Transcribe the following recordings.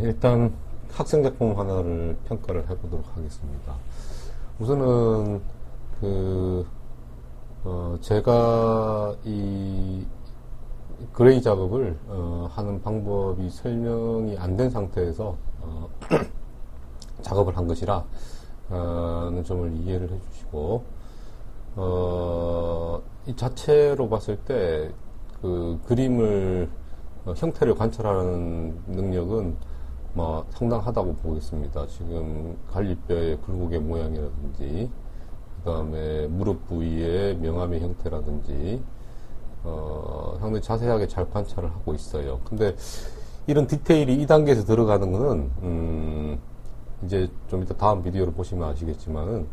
일단 학생 작품 하나를 평가를 해보도록 하겠습니다. 우선은 제가 이 그레이 작업을 하는 방법이 설명이 안 된 상태에서 작업을 한 것이라 는 점을 이해를 해주시고, 이 자체로 봤을 때 그 그림을 형태를 관찰하는 능력은 상당하다고 보겠습니다. 지금 갈비뼈의 굴곡의 모양이라든지, 그 다음에 무릎 부위의 명암의 형태라든지, 상당히 자세하게 잘 관찰을 하고 있어요. 근데 이런 디테일이 이 단계에서 들어가는 거는, 이제 좀 이따 다음 비디오를 보시면 아시겠지만은,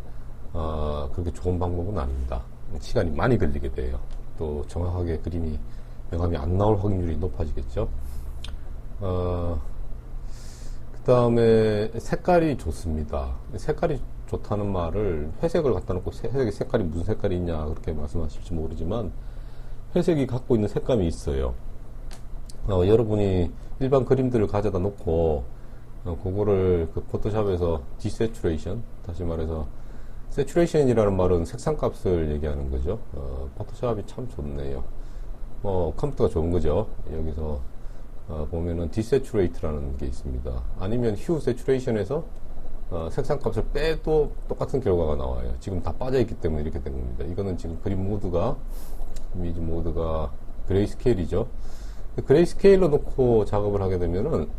그렇게 좋은 방법은 아닙니다. 시간이 많이 걸리게 돼요. 또 정확하게 그림이, 명암이 안 나올 확률이 높아지겠죠. 그 다음에 색깔이 좋습니다. 색깔이 좋다는 말을 회색을 갖다 놓고 회색의 색깔이 무슨 색깔이 있냐 그렇게 말씀하실지 모르지만 회색이 갖고 있는 색감이 있어요. 여러분이 일반 그림들을 가져다 놓고 그거를 그 포토샵에서 디세츄레이션, 다시 말해서 세츄레이션이라는 말은 색상값을 얘기하는 거죠. 포토샵이 참 좋네요. 컴퓨터가 좋은 거죠. 여기서 보면은 디세츄레이트라는 게 있습니다. 아니면 휴 세츄레이션에서 색상값을 빼도 똑같은 결과가 나와요. 지금 다 빠져있기 때문에 이렇게 된 겁니다. 이거는 지금 그림 모드가, 이미지 모드가 그레이스케일이죠. 그레이스케일로 놓고 작업을 하게 되면은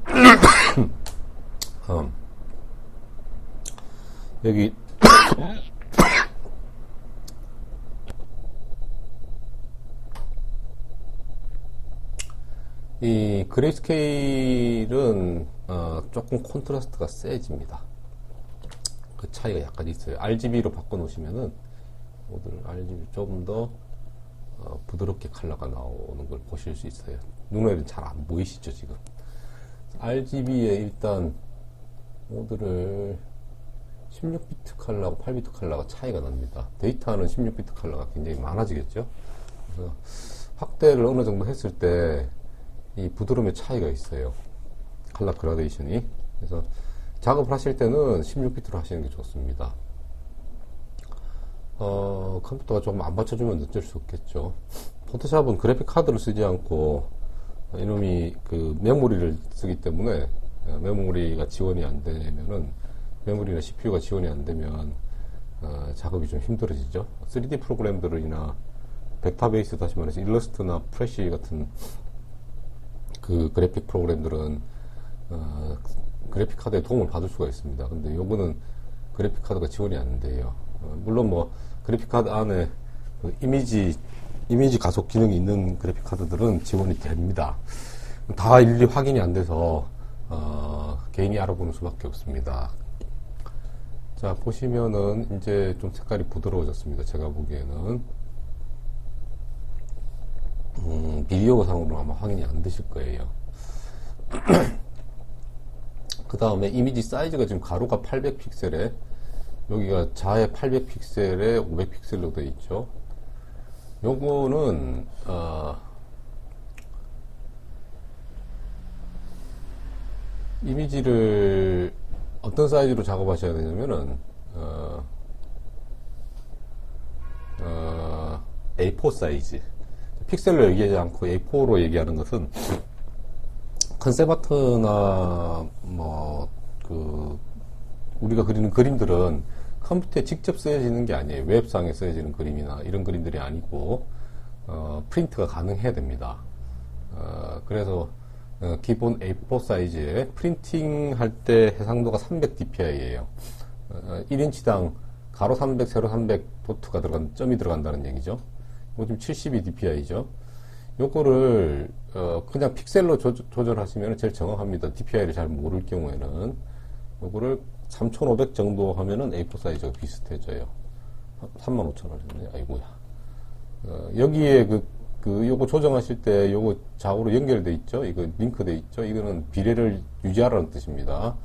여기 이 그레이스케일은 조금 콘트라스트가 세집니다. 그 차이가 약간 있어요. RGB로 바꿔놓으시면은 RGB 조금 더 부드럽게 컬러가 나오는 걸 보실 수 있어요. 눈에는 잘 안 보이시죠 지금. RGB에 일단 모드를 16비트 컬러하고 8비트 컬러가 차이가 납니다. 데이터는 16비트 컬러가 굉장히 많아지겠죠. 그래서 확대를 어느 정도 했을 때 이 부드러움의 차이가 있어요. 컬러 그라데이션이. 그래서 작업을 하실 때는 16비트로 하시는 게 좋습니다. 컴퓨터가 조금 안 받쳐주면 어쩔 수 없겠죠. 포토샵은 그래픽 카드를 쓰지 않고 이놈이 그 메모리를 쓰기 때문에 메모리가 지원이 안 되면은 메모리나 CPU가 지원이 안 되면 작업이 좀 힘들어지죠. 3D 프로그램들이나 벡터베이스, 다시 말해서 일러스트나 프레쉬 같은 그 그래픽 프로그램들은 그래픽 카드에 도움을 받을 수가 있습니다. 근데 요거는 그래픽 카드가 지원이 안 돼요. 물론 그래픽 카드 안에 그 이미지 가속 기능이 있는 그래픽 카드들은 지원이 됩니다. 다 일일이 확인이 안 돼서 개인이 알아보는 수밖에 없습니다. 자, 보시면은 이제 좀 색깔이 부드러워졌습니다. 제가 보기에는 비디오상으로는 아마 확인이 안 되실 거예요. 그 다음에 이미지 사이즈가 지금 가로가 800픽셀에 여기가 좌에 800픽셀에 500픽셀로 되어 있죠. 요거는 이미지를 어떤 사이즈로 작업하셔야 되냐면은 A4 사이즈, 픽셀로 얘기하지 않고 A4로 얘기하는 것은 컨셉 아트나 우리가 그리는 그림들은 컴퓨터에 직접 쓰여지는 게 아니에요. 웹상에 쓰여지는 그림이나 이런 그림들이 아니고 프린트가 가능해야 됩니다. 그래서 기본 A4 사이즈에 프린팅 할 때 해상도가 300 dpi예요. 1인치당 가로 300, 세로 300 도트가 점이 들어간다는 얘기죠. 이거 지금 72 dpi죠. 요거를 그냥 픽셀로 조절하시면 제일 정확합니다. dpi를 잘 모를 경우에는 요거를 3500 정도 하면은 A4 사이즈가 비슷해져요. 35,000원 했네. 아이고야. 여기에 요거 조정하실 때 요거 좌우로 연결돼 있죠? 이거 링크돼 있죠? 이거는 비례를 유지하라는 뜻입니다.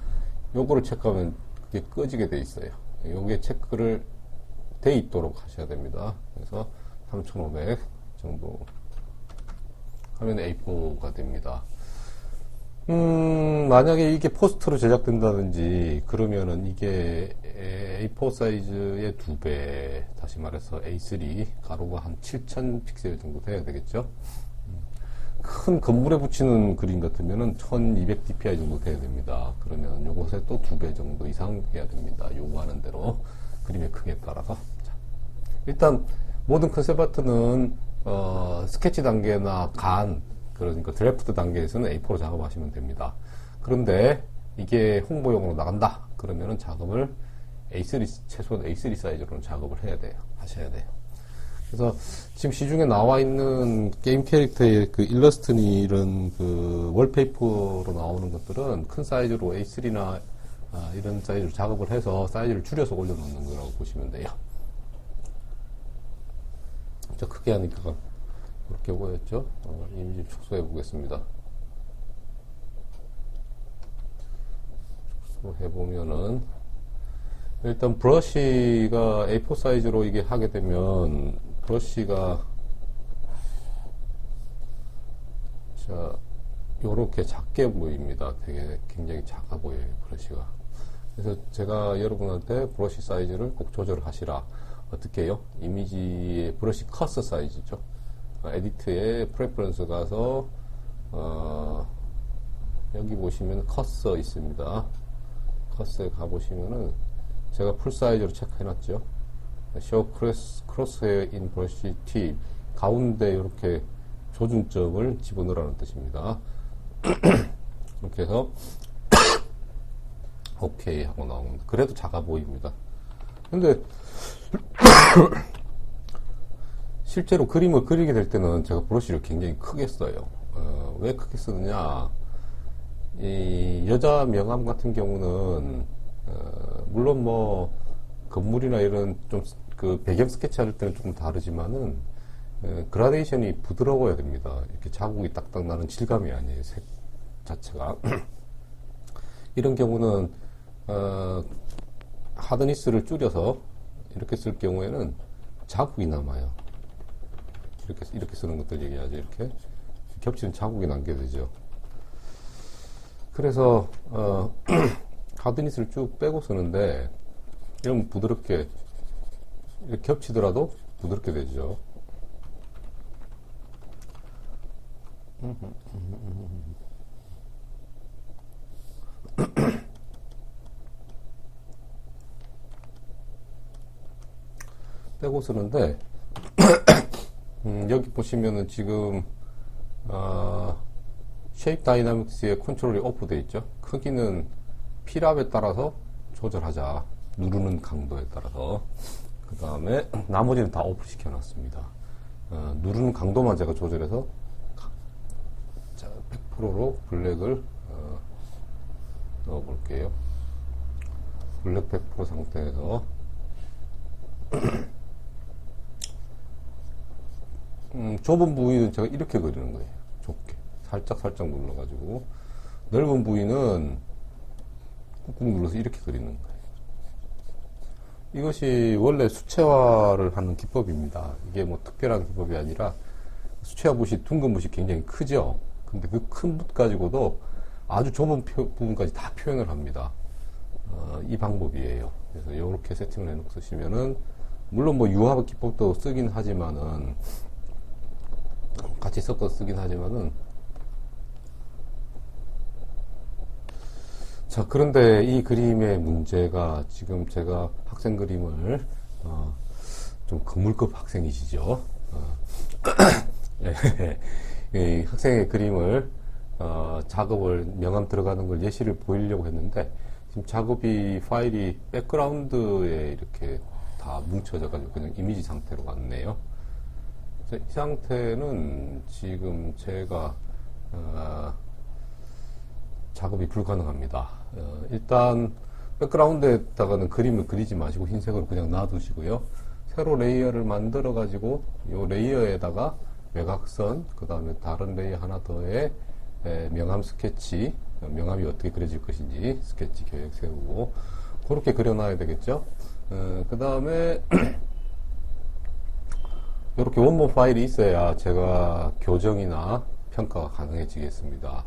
요거를 체크하면 그게 꺼지게 돼 있어요. 요게 체크를 돼 있도록 하셔야 됩니다. 그래서 3500 정도 하면 A4가 됩니다. 만약에 이게 포스터로 제작된다든지 그러면은 이게 A4 사이즈의 2배, 다시 말해서 A3 가로가 한 7000 픽셀 정도 돼야 되겠죠. 큰 건물에 붙이는 그림 같으면은 1200 dpi 정도 돼야 됩니다. 그러면 요것에 또 2배 정도 이상 해야 됩니다. 요구하는 대로 그림의 크기에 따라서. 자, 일단 모든 컨셉 아트는 스케치 단계나 그러니까 드래프트 단계에서는 A4로 작업하시면 됩니다. 그런데 이게 홍보용으로 나간다 그러면은 작업을 최소한 A3 사이즈로는 작업을 하셔야 돼요. 그래서 지금 시중에 나와 있는 게임 캐릭터의 그 일러스트니 이런 그 월페이퍼로 나오는 것들은 큰 사이즈로 A3나 이런 사이즈로 작업을 해서 사이즈를 줄여서 올려놓는 거라고 보시면 돼요. 저 크게 하니까 이렇게 보였죠? 이미지 축소해 보겠습니다. 축소해 보면은 일단 브러쉬가 A4 사이즈로 이게 하게 되면 브러쉬가 자 요렇게 작게 보입니다. 되게 굉장히 작아 보여요, 브러쉬가. 그래서 제가 여러분한테 브러쉬 사이즈를 꼭 조절하시라. 어떻게 해요? 이미지의 브러쉬 커서 사이즈죠. 에디트에 프레퍼런스 가서 여기 보시면 커서 있습니다. 커서에 가보시면은 제가 풀 사이즈로 체크해놨죠. Show crosshair in brush tip. 가운데 이렇게 조준점을 집어넣으라는 뜻입니다. 이렇게 해서 OK 하고 나옵니다. 그래도 작아 보입니다. 근데 실제로 그림을 그리게 될 때는 제가 브러쉬를 굉장히 크게 써요. 왜 크게 쓰느냐? 이 여자 명암 같은 경우는 물론 뭐 건물이나 이런 좀 그 배경 스케치 할 때는 조금 다르지만은 그라데이션이 부드러워야 됩니다. 이렇게 자국이 딱딱 나는 질감이 아니에요. 색 자체가. 이런 경우는 하드니스를 줄여서 이렇게 쓸 경우에는 자국이 남아요. 이렇게 쓰는 것들 얘기하죠. 이렇게 겹치는 자국이 남게 되죠. 그래서 하드니스를 쭉 빼고 쓰는데 이러면 부드럽게 이렇게 겹치더라도 부드럽게 되죠. 빼고 쓰는데 여기 보시면은 지금 쉐입 다이나믹스의 컨트롤이 오프되어 있죠. 크기는 필압에 따라서 조절하자. 누르는 강도에 따라서. 그 다음에 나머지는 다 오프 시켜놨습니다. 누르는 강도만 제가 조절해서 100%로 블랙을 넣어볼게요. 블랙 100% 상태에서 좁은 부위는 제가 이렇게 그리는 거예요. 좁게 살짝 눌러가지고, 넓은 부위는 꾹꾹 눌러서 이렇게 그리는 거예요. 이것이 원래 수채화를 하는 기법입니다. 이게 뭐 특별한 기법이 아니라, 수채화 붓이, 둥근 붓이 굉장히 크죠. 근데 그 큰 붓 가지고도 아주 좁은 부분까지 다 표현을 합니다. 이 방법이에요. 그래서 이렇게 세팅을 해놓고 쓰시면은, 물론 뭐 유화 기법도 쓰긴 하지만은, 같이 섞어 쓰긴 하지만은, 자, 그런데 이 그림의 문제가 지금 제가 학생 그림을, 좀 건물급 학생이시죠. 이 학생의 그림을, 작업을 명암 들어가는 걸 예시를 보이려고 했는데, 지금 작업이 파일이 백그라운드에 이렇게 다 뭉쳐져가지고 그냥 이미지 상태로 왔네요. 이 상태는 지금 제가, 작업이 불가능합니다. 일단 백그라운드에다가는 그림을 그리지 마시고 흰색으로 그냥 놔두시고요. 새로 레이어를 만들어 가지고 이 레이어에다가 외곽선, 그 다음에 다른 레이어 하나 더에 명암 스케치, 명암이 어떻게 그려질 것인지 스케치 계획 세우고 그렇게 그려놔야 되겠죠. 그 다음에 이렇게 원본 파일이 있어야 제가 교정이나 평가가 가능해지겠습니다.